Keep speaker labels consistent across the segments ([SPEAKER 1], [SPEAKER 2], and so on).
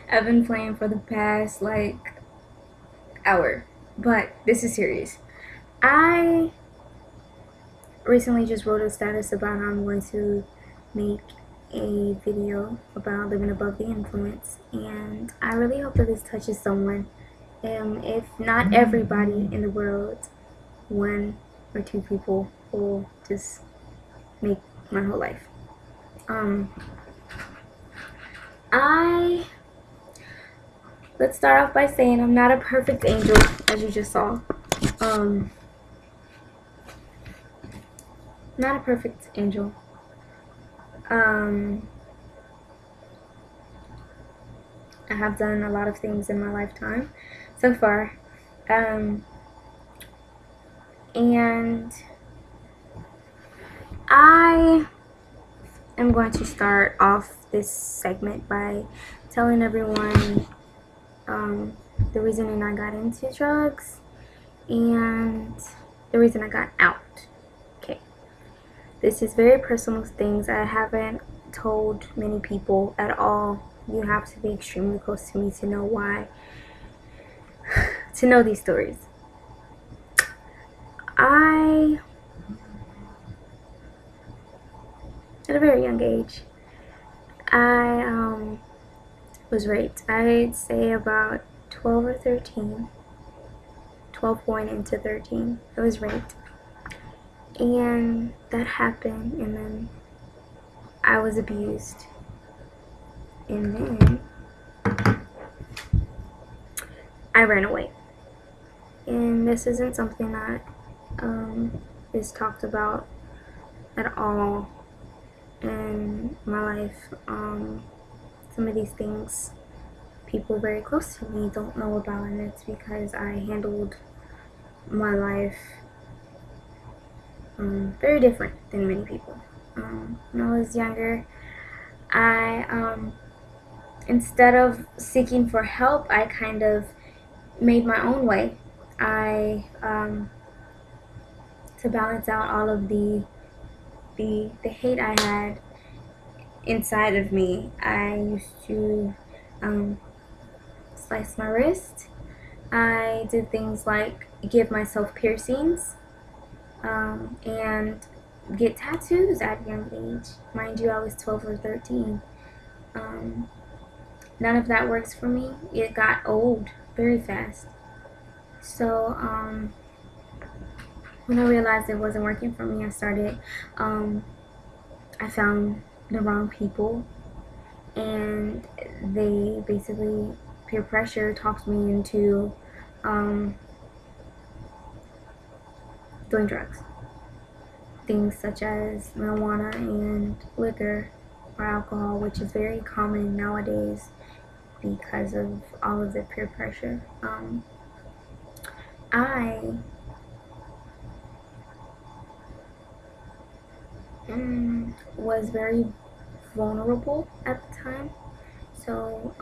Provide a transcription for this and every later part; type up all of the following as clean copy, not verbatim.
[SPEAKER 1] I've been playing for the past like hour, but this is serious. I recently just wrote a status about how I'm going to make a video about living above the influence, and I really hope that this touches someone. If not everybody in the world, one or two people will just make my whole life. Um, I Let's start off by saying I'm not a perfect angel, as you just saw. Um, not a perfect angel. Um, I have done a lot of things in my lifetime so far. Um, and I am going to start off this segment by telling everyone the reason I got into drugs and the reason I got out. Okay. This is very personal things I haven't told many people at all. You have to be extremely close to me to know why, to know these stories. I, at a very young age, I was raped. I'd say about 12 or 13. 12 going into 13. I was raped. And that happened, and then I was abused. And then I ran away. And this isn't something that is talked about at all in my life. Some of these things people very close to me don't know about, and it's because I handled my life very different than many people. When I was younger, I instead of seeking for help, I kind of made my own way. I to balance out all of the hate I had inside of me, I used to slice my wrist. I did things like give myself piercings and get tattoos at a young age. Mind you, I was 12 or 13. None of that works for me. It got old very fast. So when I realized it wasn't working for me, I found the wrong people, and they basically peer pressure talked me into doing drugs. Things such as marijuana and liquor or alcohol, which is very common nowadays because of all of the peer pressure. I was very vulnerable at the time, so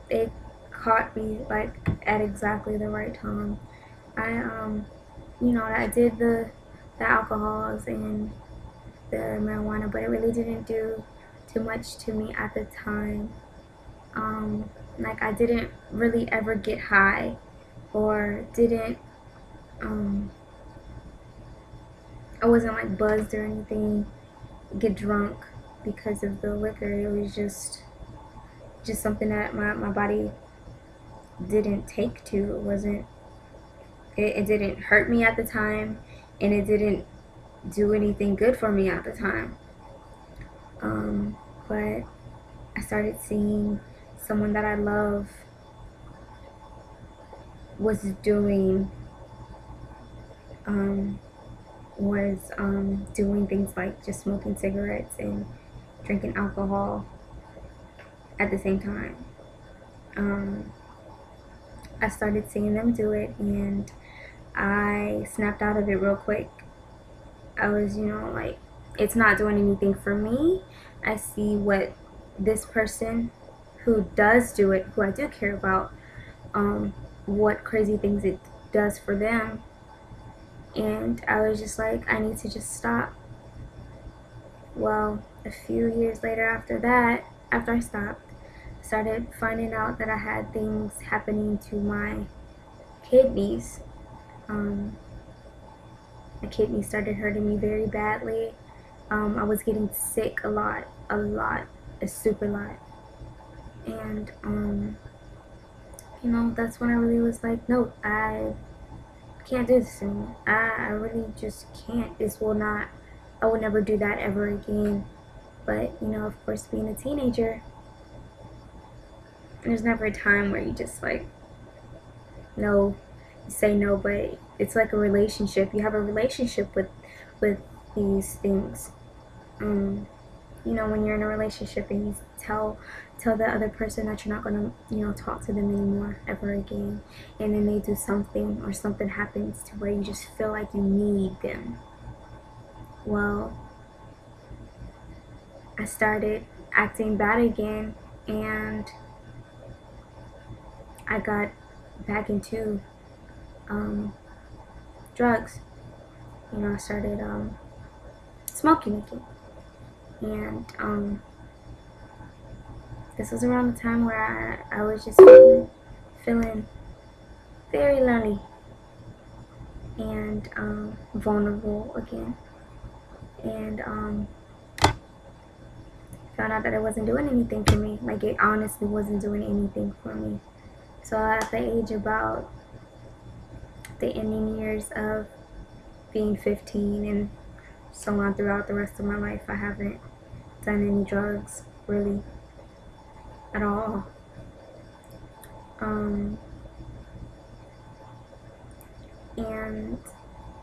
[SPEAKER 1] it caught me like at exactly the right time. I did the alcohols and the marijuana, but it really didn't do too much to me at the time. Like I didn't really ever get high, or didn't I wasn't like buzzed or anything, get drunk because of the liquor. It was just something that my body didn't take to. It wasn't it didn't hurt me at the time, and it didn't do anything good for me at the time. But I started seeing someone that I love was doing doing things like just smoking cigarettes and drinking alcohol at the same time. I started seeing them do it, and I snapped out of it real quick. I was, like, it's not doing anything for me. I see what this person who does do it, who I do care about, what crazy things it does for them. And I was just like, I need to just stop. Well, a few years later after that, after I stopped, started finding out that I had things happening to my kidneys. My kidneys started hurting me very badly. I was getting sick a lot, a super lot. And, that's when I really was like, no, I can't do this anymore. I really just can't. I will never do that ever again. But, of course, being a teenager, there's never a time where you just like, no, you say no, but it's like a relationship. You have a relationship with these things. When you're in a relationship and you tell the other person that you're not gonna, talk to them anymore ever again, and then they do something or something happens to where you just feel like you need them. Well, I started acting bad again, and I got back into drugs. I started smoking again. And this was around the time where I was just feeling very lonely and vulnerable again. And found out that it wasn't doing anything for me. Like, it honestly wasn't doing anything for me. So at the age about the ending years of being 15 and so on throughout the rest of my life, I haven't done any drugs really at all. And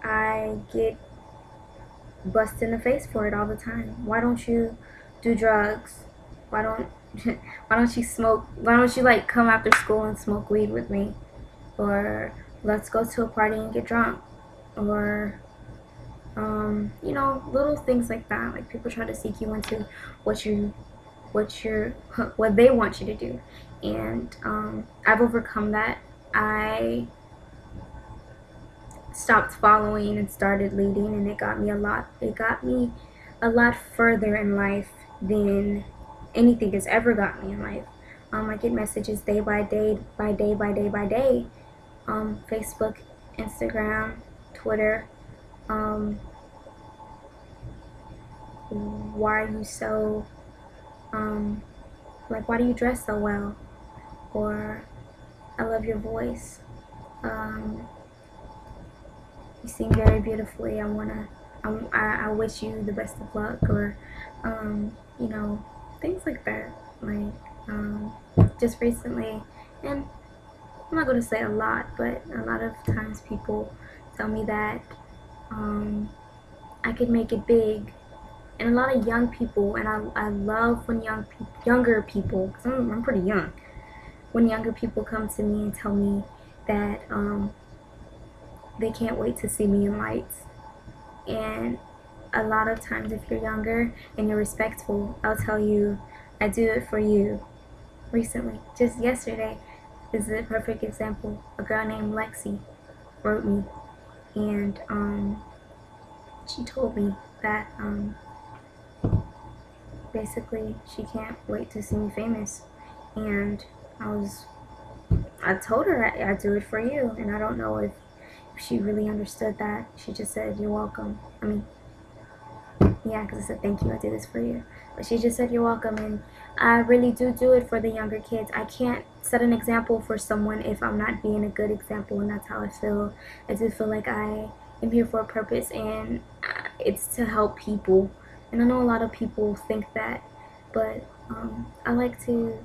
[SPEAKER 1] I get busted in the face for it all the time. Why don't you do drugs? Why don't why don't you smoke? Why don't you like come after school and smoke weed with me? Or let's go to a party and get drunk. Or little things like that. Like, people try to seek you into what they want you to do. And I've overcome that. I stopped following and started leading, and it got me a lot further in life than anything has ever got me in life. I get messages day by day, Facebook, Instagram, Twitter. Why are you so why do you dress so well? Or, I love your voice. You sing very beautifully. I wish you the best of luck. Or, things like that. Like, just recently, and I'm not going to say a lot, but a lot of times people tell me that I could make it big. And a lot of young people, and I love when younger people, because I'm pretty young, when younger people come to me and tell me that they can't wait to see me in lights. And a lot of times, if you're younger and you're respectful, I'll tell you, I do it for you. Recently, just yesterday, is a perfect example. A girl named Lexi wrote me, and she told me that basically she can't wait to see me famous. And I told her I do it for you, and I don't know if she really understood that. She just said, you're welcome. I mean, yeah, because I said, thank you, I do this for you. But she just said, you're welcome. And I really do it for the younger kids. I can't set an example for someone if I'm not being a good example, and that's how I feel. I do feel like I am here for a purpose, and it's to help people. And I know a lot of people think that, but I like to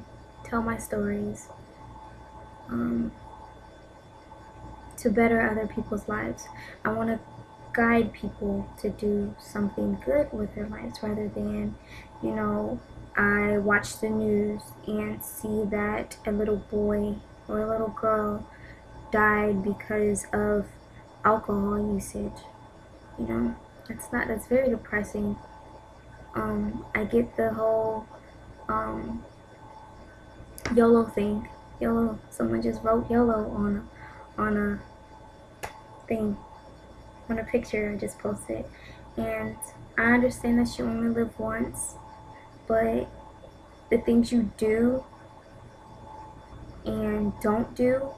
[SPEAKER 1] tell my stories to better other people's lives. I want to guide people to do something good with their lives, rather than, I watch the news and see that a little boy or a little girl died because of alcohol usage. That's very depressing. I get the whole YOLO thing. YOLO. Someone just wrote YOLO on a thing, on a picture I just posted. And I understand that you only live once, but the things you do and don't do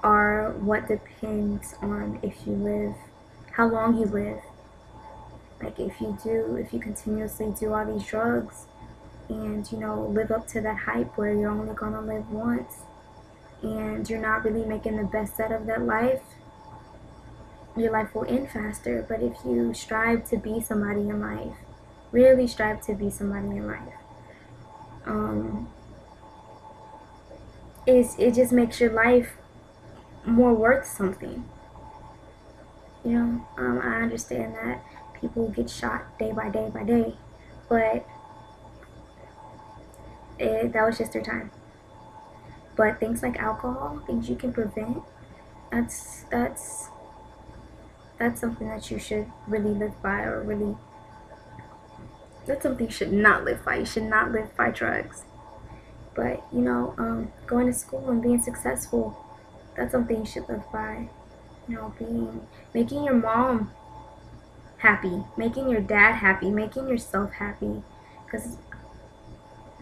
[SPEAKER 1] are what depends on if you live, how long you live. Like if you continuously do all these drugs and live up to that hype where you're only gonna live once and you're not really making the best out of that life, your life will end faster. But if you strive to be somebody in life, really strive to be somebody in life, it just makes your life more worth something. I understand that people get shot day by day by day, but that was just their time. But things like alcohol, things you can prevent, that's that's that's something that you should really live by, or really, that's something you should not live by. You should not live by drugs. But going to school and being successful, that's something you should live by. Making your mom happy, making your dad happy, making yourself happy, because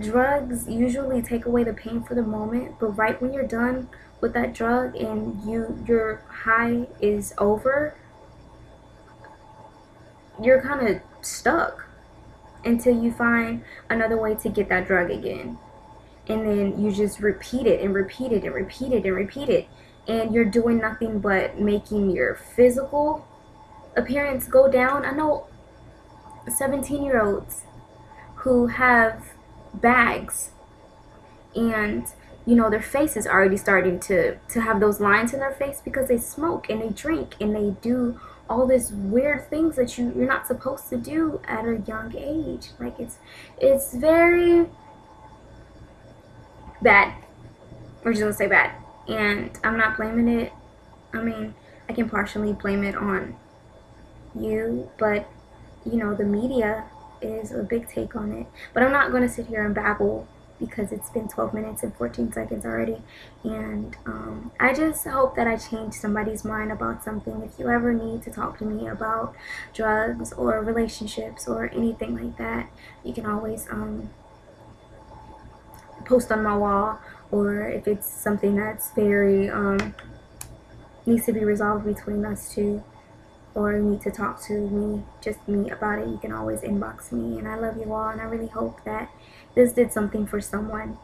[SPEAKER 1] drugs usually take away the pain for the moment, but right when you're done with that drug and your high is over, you're kind of stuck until you find another way to get that drug again. And then you just repeat it and repeat it and repeat it and repeat it, and you're doing nothing but making your physical appearance go down. I know 17-year-olds who have bags, and their face is already starting to have those lines in their face because they smoke and they drink and they do all these weird things that you're not supposed to do at a young age. Like it's very bad. We're just gonna say bad. And I'm not blaming it. I mean, I can partially blame it on you, but the media is a big take on it. But I'm not going to sit here and babble because it's been 12 minutes and 14 seconds already. And I just hope that I change somebody's mind about something. If you ever need to talk to me about drugs or relationships or anything like that, you can always post on my wall. Or if it's something that's very needs to be resolved between us two, or you need to talk to me, just me about it, you can always inbox me. And I love you all, and I really hope that this did something for someone.